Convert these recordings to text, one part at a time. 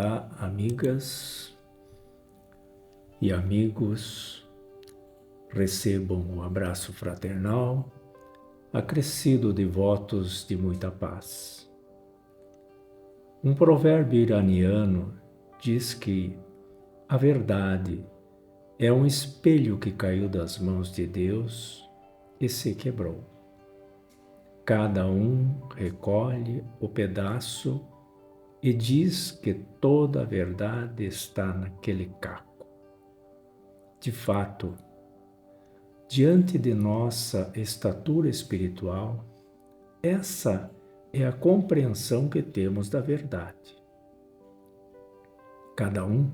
Olá, amigas e amigos, recebam um abraço fraternal, acrescido de votos de muita paz. Um provérbio iraniano diz que a verdade é um espelho que caiu das mãos de Deus e se quebrou. Cada um recolhe o pedaço e diz que toda a verdade está naquele caco. De fato, diante de nossa estatura espiritual, essa é a compreensão que temos da verdade. Cada um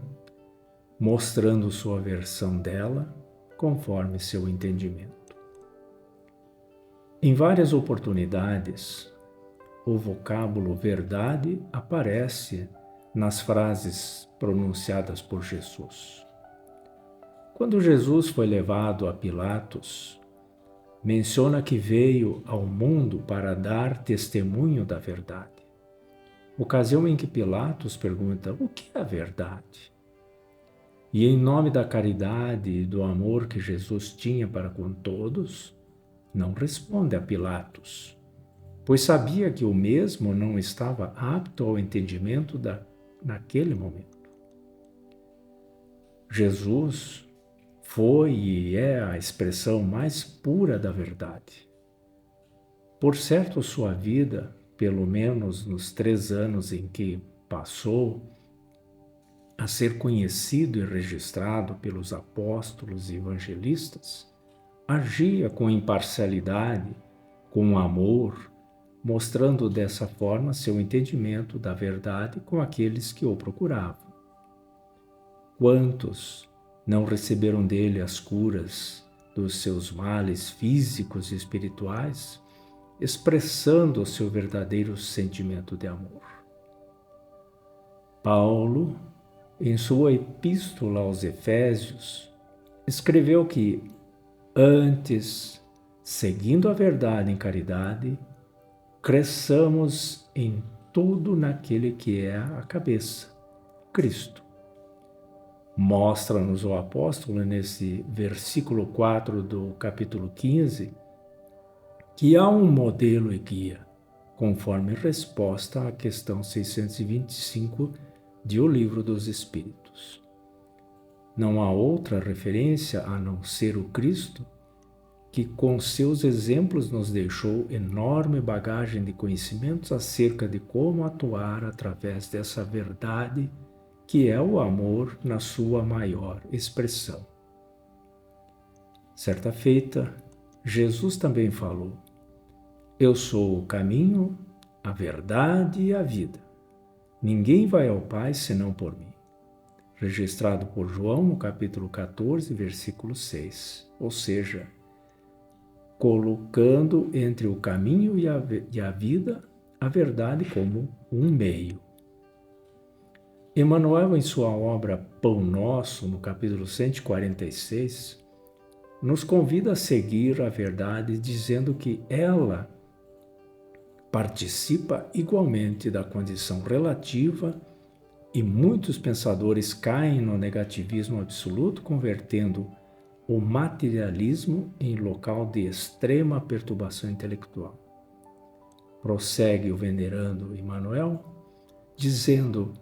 mostrando sua versão dela conforme seu entendimento. Em várias oportunidades, o vocábulo verdade aparece nas frases pronunciadas por Jesus. Quando Jesus foi levado a Pilatos, menciona que veio ao mundo para dar testemunho da verdade. Ocasião em que Pilatos pergunta: o que é a verdade? E em nome da caridade e do amor que Jesus tinha para com todos, não responde a Pilatos, pois sabia que o mesmo não estava apto ao entendimento naquele momento. Jesus foi e é a expressão mais pura da verdade. Por certo, sua vida, pelo menos nos 3 anos em que passou a ser conhecido e registrado pelos apóstolos e evangelistas, agia com imparcialidade, com amor, mostrando dessa forma seu entendimento da verdade com aqueles que o procuravam. Quantos não receberam dele as curas dos seus males físicos e espirituais, expressando o seu verdadeiro sentimento de amor? Paulo, em sua epístola aos Efésios, escreveu que, antes, seguindo a verdade em caridade, cresçamos em tudo naquele que é a cabeça, Cristo. Mostra-nos o apóstolo nesse versículo 4 do capítulo 15 que há um modelo e guia, conforme resposta à questão 625 de O Livro dos Espíritos. Não há outra referência a não ser o Cristo, que com seus exemplos nos deixou enorme bagagem de conhecimentos acerca de como atuar através dessa verdade que é o amor na sua maior expressão. Certa feita, Jesus também falou: eu sou o caminho, a verdade e a vida. Ninguém vai ao Pai senão por mim. Registrado por João no capítulo 14, versículo 6. Ou seja, colocando entre o caminho e a vida a verdade como um meio. Emmanuel, em sua obra Pão Nosso, no capítulo 146, nos convida a seguir a verdade, dizendo que ela participa igualmente da condição relativa e muitos pensadores caem no negativismo absoluto, convertendo o materialismo em local de extrema perturbação intelectual. Prossegue o venerando Emmanuel, dizendo: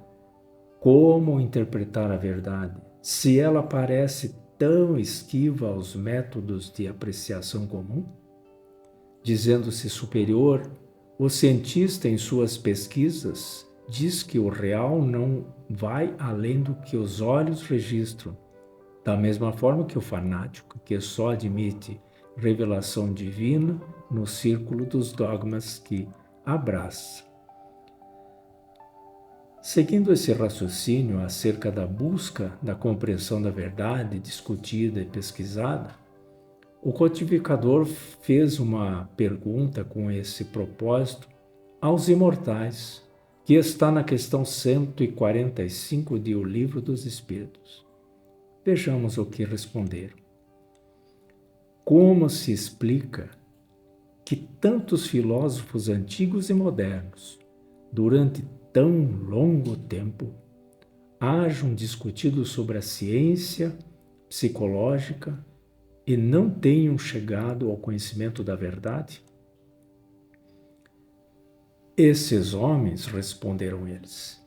como interpretar a verdade, se ela parece tão esquiva aos métodos de apreciação comum? Dizendo-se superior, o cientista, em suas pesquisas, diz que o real não vai além do que os olhos registram, da mesma forma que o fanático, que só admite revelação divina no círculo dos dogmas que abraça. Seguindo esse raciocínio acerca da busca da compreensão da verdade discutida e pesquisada, o codificador fez uma pergunta com esse propósito aos imortais, que está na questão 145 de O Livro dos Espíritos. Vejamos o que responderam. Como se explica que tantos filósofos antigos e modernos, durante tão longo tempo, hajam discutido sobre a ciência psicológica e não tenham chegado ao conhecimento da verdade? Esses homens, responderam eles,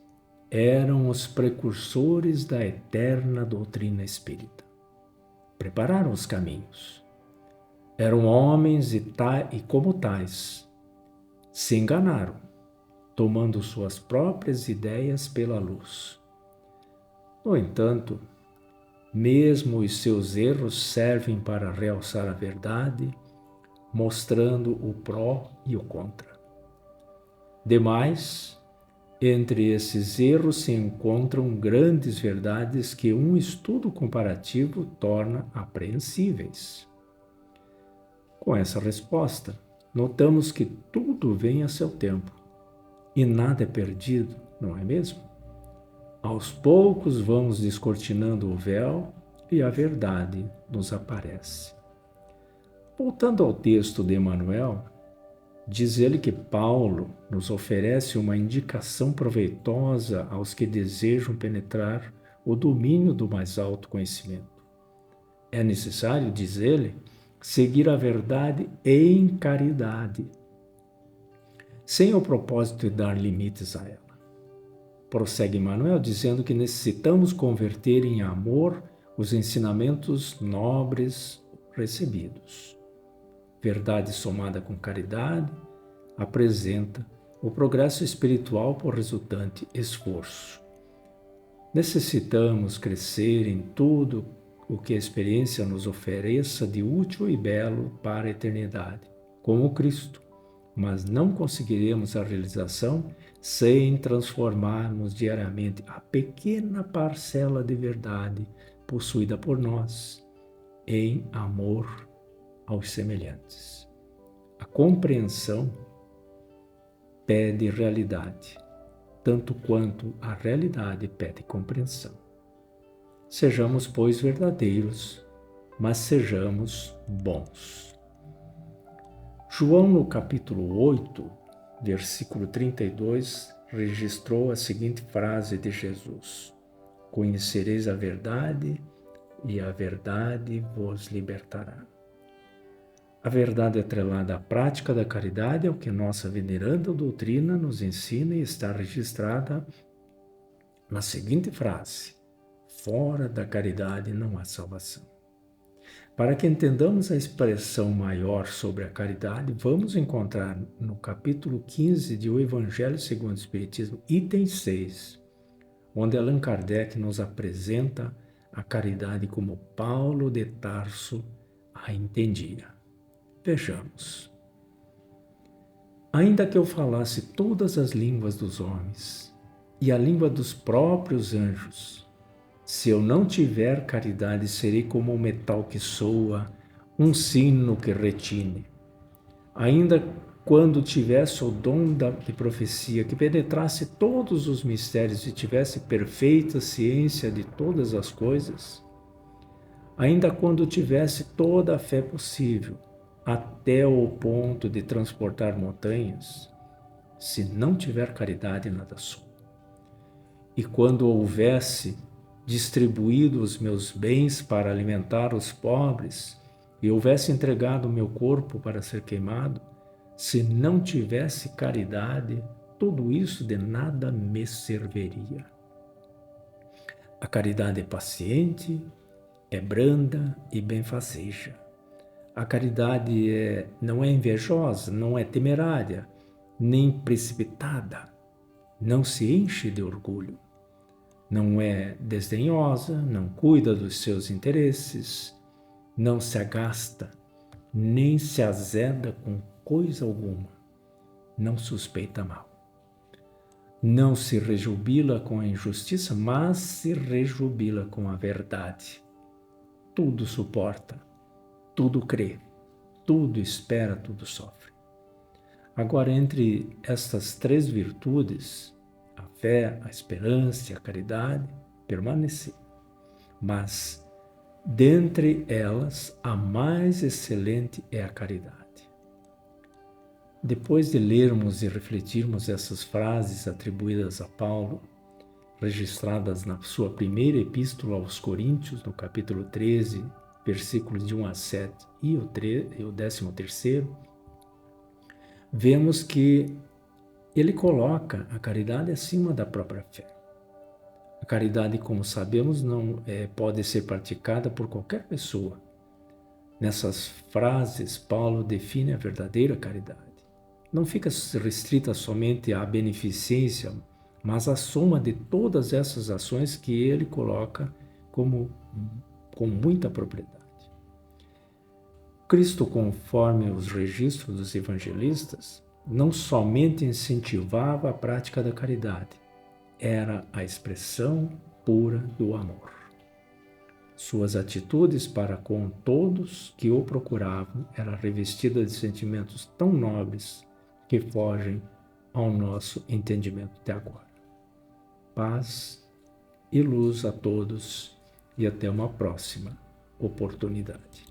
eram os precursores da eterna doutrina espírita. Prepararam os caminhos. Eram homens e como tais, se enganaram, tomando suas próprias ideias pela luz. No entanto, mesmo os seus erros servem para realçar a verdade, mostrando o pró e o contra. Demais, entre esses erros se encontram grandes verdades que um estudo comparativo torna apreensíveis. Com essa resposta, notamos que tudo vem a seu tempo e nada é perdido, não é mesmo? Aos poucos vamos descortinando o véu e a verdade nos aparece. Voltando ao texto de Emmanuel, diz ele que Paulo nos oferece uma indicação proveitosa aos que desejam penetrar o domínio do mais alto conhecimento. É necessário, diz ele, seguir a verdade em caridade, sem o propósito de dar limites a ela. Prossegue Emmanuel dizendo que necessitamos converter em amor os ensinamentos nobres recebidos. Verdade somada com caridade apresenta o progresso espiritual por resultante esforço. Necessitamos crescer em tudo o que a experiência nos ofereça de útil e belo para a eternidade, como Cristo, mas não conseguiremos a realização sem transformarmos diariamente a pequena parcela de verdade possuída por nós em amor aos semelhantes. A compreensão pede realidade, tanto quanto a realidade pede compreensão. Sejamos, pois, verdadeiros, mas sejamos bons. João, no capítulo 8, versículo 32, registrou a seguinte frase de Jesus: Conhecereis a verdade, e a verdade vos libertará. A verdade atrelada à prática da caridade é o que nossa veneranda doutrina nos ensina e está registrada na seguinte frase: fora da caridade não há salvação. Para que entendamos a expressão maior sobre a caridade, vamos encontrar no capítulo 15 de O Evangelho segundo o Espiritismo, item 6, onde Allan Kardec nos apresenta a caridade como Paulo de Tarso a entendia. Vejamos. Ainda que eu falasse todas as línguas dos homens e a língua dos próprios anjos, se eu não tiver caridade, serei como um metal que soa, um sino que retine. Ainda quando tivesse o dom de profecia, que penetrasse todos os mistérios e tivesse perfeita ciência de todas as coisas, ainda quando tivesse toda a fé possível, até o ponto de transportar montanhas, se não tiver caridade, nada sou. E quando houvesse distribuído os meus bens para alimentar os pobres e houvesse entregado o meu corpo para ser queimado, se não tivesse caridade, tudo isso de nada me serviria. A caridade é paciente, é branda e benfazeja. A caridade não é invejosa, não é temerária, nem precipitada, não se enche de orgulho. Não é desdenhosa, não cuida dos seus interesses, não se agasta, nem se azeda com coisa alguma, não suspeita mal. Não se rejubila com a injustiça, mas se rejubila com a verdade. Tudo suporta, tudo crê, tudo espera, tudo sofre. Agora, entre estas três virtudes, a fé, a esperança e a caridade, permanecer. Mas, dentre elas, a mais excelente é a caridade. Depois de lermos e refletirmos essas frases atribuídas a Paulo, registradas na sua primeira epístola aos Coríntios, no capítulo 13, versículos de 1 a 7 e o 13º, vemos que ele coloca a caridade acima da própria fé. A caridade, como sabemos, não pode ser praticada por qualquer pessoa. Nessas frases, Paulo define a verdadeira caridade. Não fica restrita somente à beneficência, mas à soma de todas essas ações que ele coloca com muita propriedade. Cristo, conforme os registros dos evangelistas, não somente incentivava a prática da caridade, era a expressão pura do amor. Suas atitudes para com todos que o procuravam eram revestidas de sentimentos tão nobres que fogem ao nosso entendimento de agora. Paz e luz a todos e até uma próxima oportunidade.